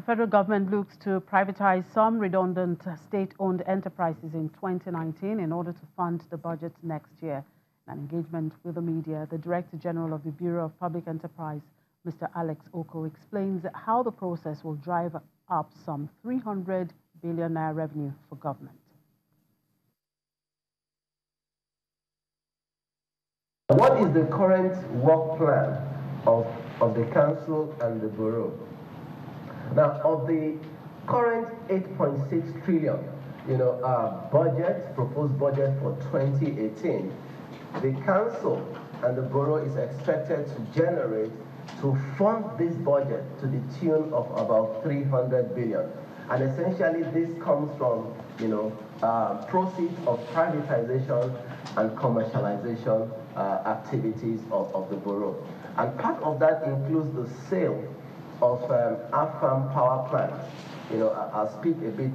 The federal government looks to privatize some redundant state-owned enterprises in 2019 in order to fund the budget next year. In an engagement with the media, the Director General of the Bureau of Public Enterprise, Mr. Alex Oko, explains how the process will drive up some 300 billion naira revenue for government. What is the current work plan of the Council and the Bureau? Now, of the current 8.6 trillion, proposed budget for 2018, the Council and the Bureau is expected to generate, to fund this budget to the tune of about 300 billion. And essentially, this comes from, proceeds of privatization and commercialization activities of the Bureau. And part of that includes the sale of AFAM power plants. I'll speak a bit,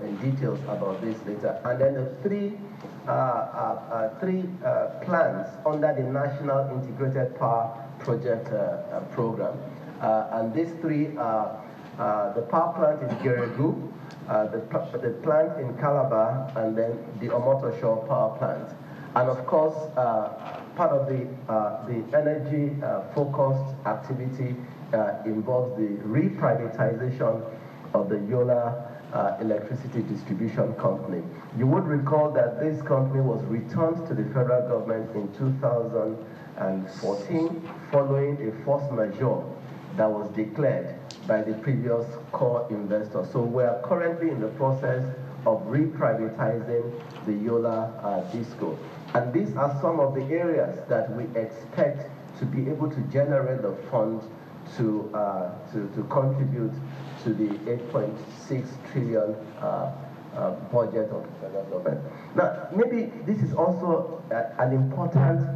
in details about this later. And then the three plants under the National Integrated Power Project program. And these three are the power plant in Geregu, the plant in Calabar, and then the Omotosho power plant. And of course, part of the energy-focused activity involves the reprivatization of the Yola Electricity Distribution Company. You would recall that this company was returned to the federal government in 2014 following a force majeure that was declared by the previous core investor. So we are currently in the process of reprivatizing the Yola Disco. And these are some of the areas that we expect to be able to generate the funds to contribute to the 8.6 trillion budget of the federal government. Now, maybe this is also an important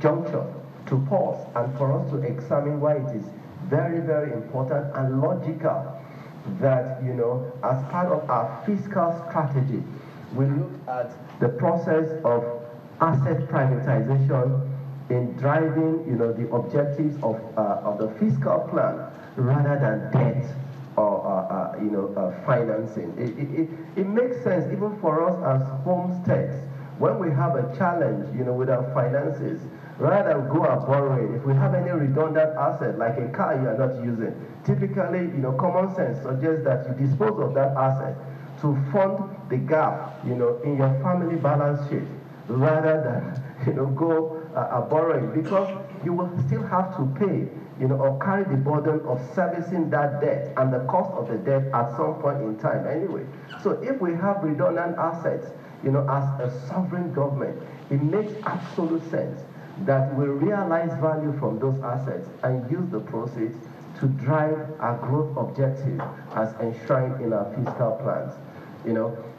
juncture to pause and for us to examine why it is very, very important and logical that, as part of our fiscal strategy, we look at the process of asset privatization in driving, the objectives of the fiscal plan rather than debt or, financing. It makes sense even for us as homesteads. When we have a challenge, with our finances, rather than go and borrow it, if we have any redundant asset, like a car you are not using, typically, common sense suggests that you dispose of that asset to fund the gap, in your family balance sheet, rather than, go borrowing, because you will still have to pay, or carry the burden of servicing that debt and the cost of the debt at some point in time anyway. So if we have redundant assets, as a sovereign government, it makes absolute sense that we realize value from those assets and use the proceeds to drive our growth objective as enshrined in our fiscal plans,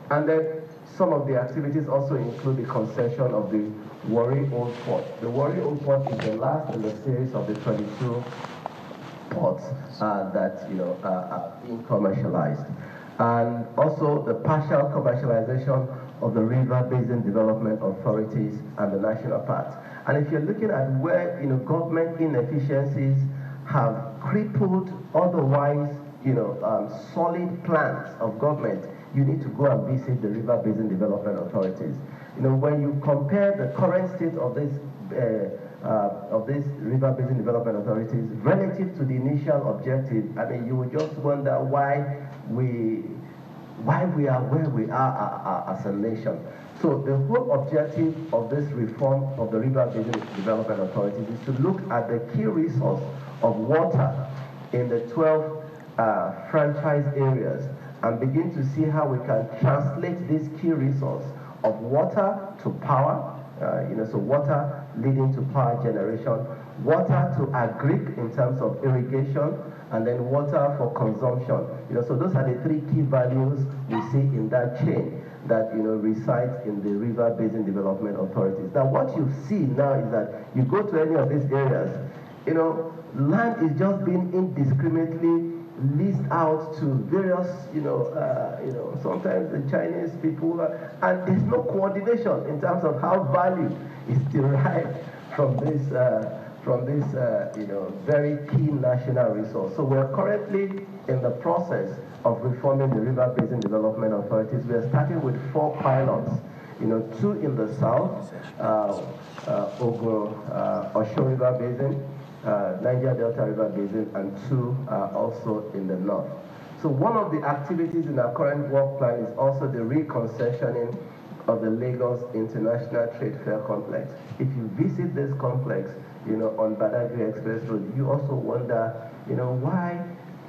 And then some of the activities also include the concession of the Warri Old Port. The Warri Old Port is the last in the series of the 22 ports that, are being commercialized. And also the partial commercialization of the River Basin Development Authorities and the national parks. And if you're looking at where, government inefficiencies have crippled otherwise, solid plans of government, you need to go and visit the River Basin Development Authorities. When you compare the current state of this River Basin Development Authorities relative to the initial objective, you would just wonder why we are where we are as a nation. So the whole objective of this reform of the River Basin Development Authorities is to look at the key resource of water in the 12 franchise areas and begin to see how we can translate this key resource of water to power, so water leading to power generation, water to agric in terms of irrigation, and then water for consumption. So those are the three key values we see in that chain that, resides in the River Basin Development Authorities. Now, what you see now is that you go to any of these areas, land is just being indiscriminately leased out to various, sometimes the Chinese people, and there's no coordination in terms of how value is derived from this, very key national resource. So we're currently in the process of reforming the River Basin Development Authorities. We are starting with 4 pilots, 2 in the south, Osho River Basin, Niger Delta River Basin, and 2 also in the north. So one of the activities in our current work plan is also the reconcessioning of the Lagos International Trade Fair Complex. If you visit this complex, on Badagry Express Road, you also wonder, why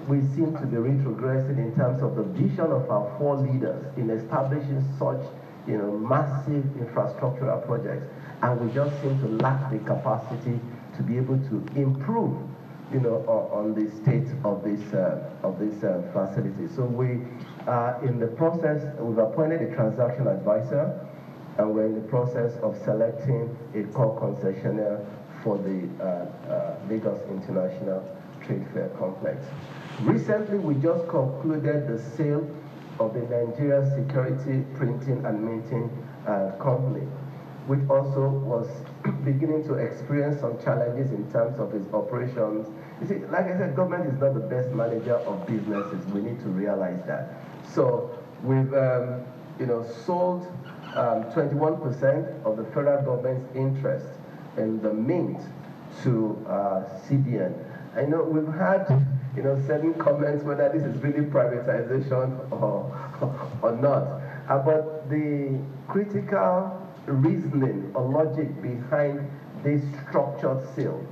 we seem to be retrogressing in terms of the vision of our 4 leaders in establishing such, massive infrastructural projects, and we just seem to lack the capacity to be able to improve, on the state of this facility. So we are in the process. We've appointed a transaction advisor, and we're in the process of selecting a core concessionaire for the Lagos International Trade Fair Complex. Recently, we just concluded the sale of the Nigeria Security Printing and Minting Company, which also was beginning to experience some challenges in terms of its operations. You see, like I said, government is not the best manager of businesses. We need to realize that. So we've, sold 21% of the federal government's interest in the Mint to CBN. I know we've had, certain comments whether this is really privatization or not. But the critical reasoning or logic behind this structured sale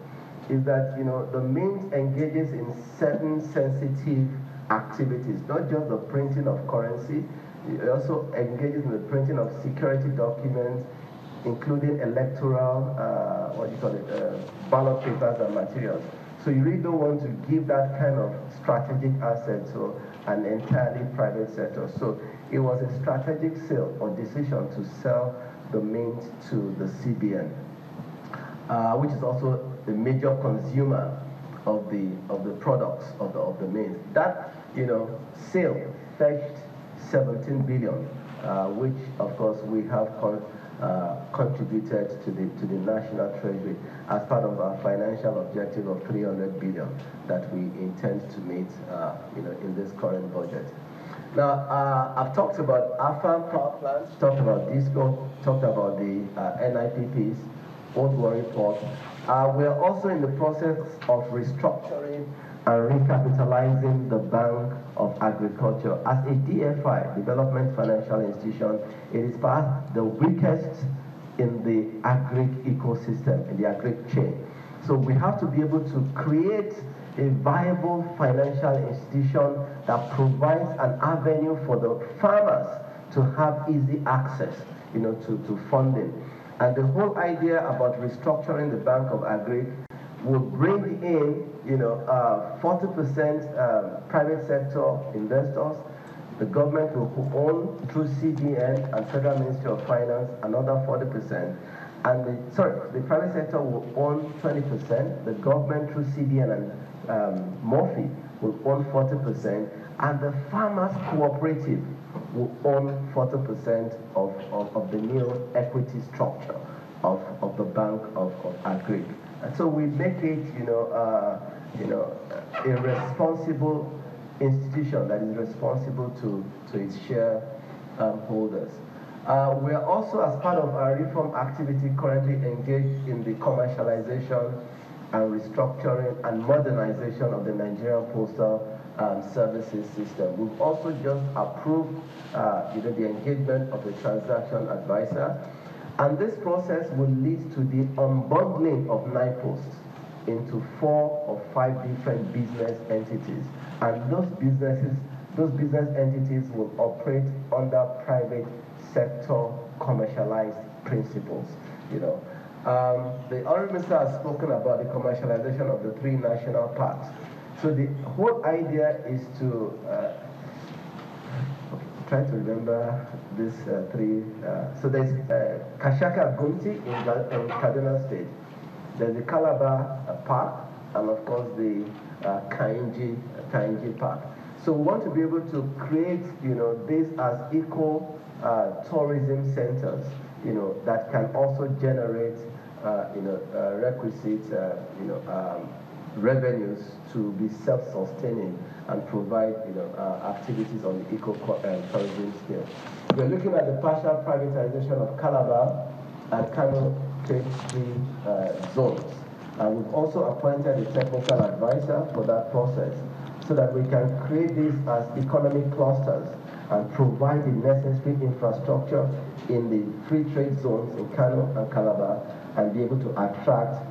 is that, the Mint engages in certain sensitive activities, not just the printing of currency. It also engages in the printing of security documents, including electoral, ballot papers and materials. So you really don't want to give that kind of strategic asset to an entirely private sector. So it was a strategic sale or decision to sell the Mint to the CBN, which is also the major consumer of the products of the Mint. That sale fetched 17 billion, which of course we have contributed to the national treasury as part of our financial objective of 300 billion that we intend to meet in this current budget. Now, I've talked about AFAM power plants, talked about DISCO, talked about the NIPPs, Old Warri Port. We are also in the process of restructuring and recapitalizing the Bank of Agriculture. As a DFI, Development Financial Institution, it is perhaps the weakest in the agric ecosystem, in the agric chain. So we have to be able to create a viable financial institution that provides an avenue for the farmers to have easy access, to funding. And the whole idea about restructuring the Bank of Agric will bring in, 40% private sector investors. The government will own through CBN and Federal Ministry of Finance another 40%. And the private sector will own 20%. The government through CBN and MOFI will own 40%, and the farmers cooperative will own 40% of the new equity structure of the Bank of Agric. And so we make it, a responsible institution that is responsible to its shareholders. We are also, as part of our reform activity, currently engaged in the commercialization and restructuring and modernization of the Nigerian Postal Services system. We've also just approved the engagement of a transaction advisor, and this process will lead to the unbundling of NIPOST into 4 or 5 different business entities, and those business entities will operate under private sector commercialized principles. The Honorable Minister has spoken about the commercialization of the 3 national parks. So the whole idea is to try to remember these 3. So there's Kashaka Gunti in Kaduna State. There's the Calabar Park, and of course the Kainji Park. So we want to be able to create, this as eco tourism centers, that can also generate, requisite, revenues to be self-sustaining and provide activities on the eco-tourism scale. We're looking at the partial privatization of Calabar and Kano Trade Free zones. We've also appointed a technical advisor for that process so that we can create these as economic clusters and provide the necessary infrastructure in the free trade zones in Kano and Calabar and be able to attract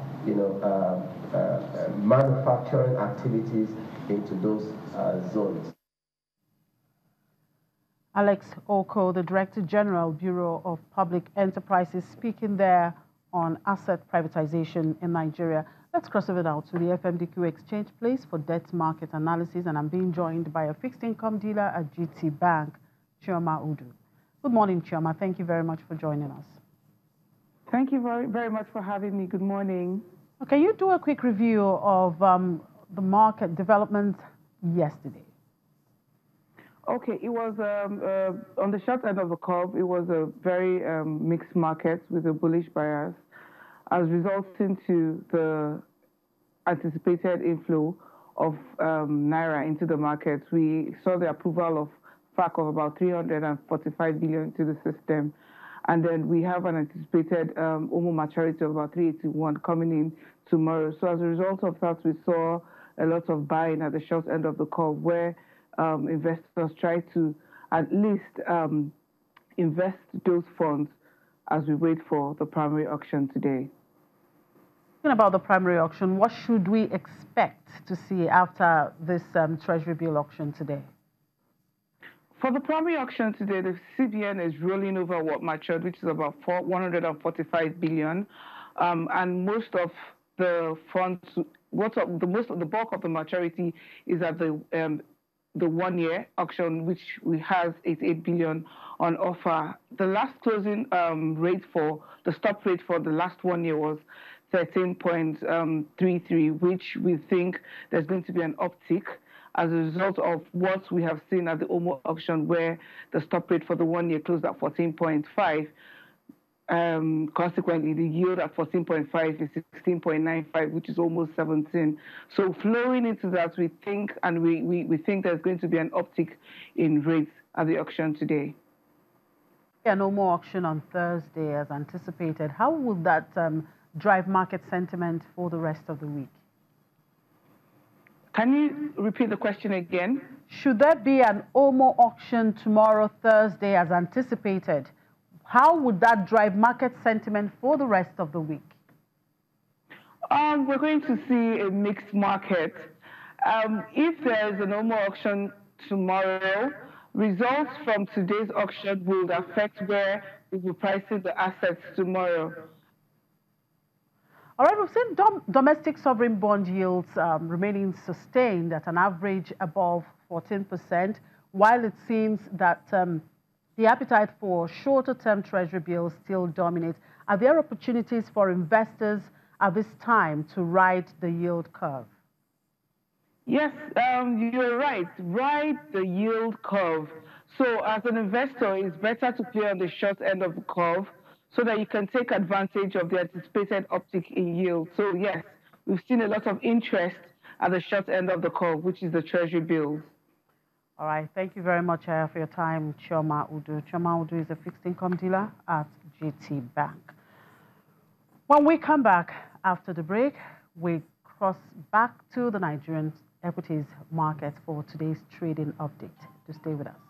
manufacturing activities into those zones. Alex Oko, the Director General, Bureau of Public Enterprises, speaking there on asset privatization in Nigeria. Let's cross over now to the FMDQ Exchange Place for debt market analysis, and I'm being joined by a fixed income dealer at GT Bank, Chioma Udu. Good morning, Chioma. Thank you very much for joining us. Thank you very, very much for having me. Good morning. Okay, you do a quick review of the market development yesterday. Okay, it was on the short end of the curve. It was a very mixed market with a bullish bias, as resulting to the anticipated inflow of naira into the market. We saw the approval of FAC of about 345 billion to the system, and then we have an anticipated OMO maturity of about 381 coming in tomorrow. So as a result of that, we saw a lot of buying at the short end of the curve, where investors try to at least invest those funds as we wait for the primary auction today. Talking about the primary auction, what should we expect to see after this Treasury bill auction today? For the primary auction today, the CBN is rolling over what matured, which is about 145 billion, and most of the funds, the bulk of the maturity is at the 1 year auction, which we have 88 billion on offer. The last closing rate for the stop rate for the last 1 year was 13.33, which we think there's going to be an uptick as a result of what we have seen at the OMO auction, where the stop rate for the 1 year closed at 14.5. Consequently, the yield at 14.5 is 16.95, which is almost 17. So flowing into that, we think, and we think there's going to be an uptick in rates at the auction today. Yeah, no more auction on Thursday as anticipated. How will that drive market sentiment for the rest of the week? Can you repeat the question again? Should there be an OMO auction tomorrow, Thursday, as anticipated? How would that drive market sentiment for the rest of the week? We're going to see a mixed market. If there is an OMO auction tomorrow, results from today's auction will affect where we will price the assets tomorrow. All right, we've seen domestic sovereign bond yields remaining sustained at an average above 14%, while it seems that the appetite for shorter-term Treasury bills still dominates. Are there opportunities for investors at this time to ride the yield curve? Yes, you're right. Ride the yield curve. So as an investor, it's better to play on the short end of the curve so that you can take advantage of the anticipated uptick in yield. So yes, we've seen a lot of interest at the short end of the curve, which is the Treasury bills. All right, thank you very much for your time, Chioma Udu. Chioma Udu is a fixed income dealer at GT Bank. When we come back after the break, we cross back to the Nigerian equities market for today's trading update. To stay with us.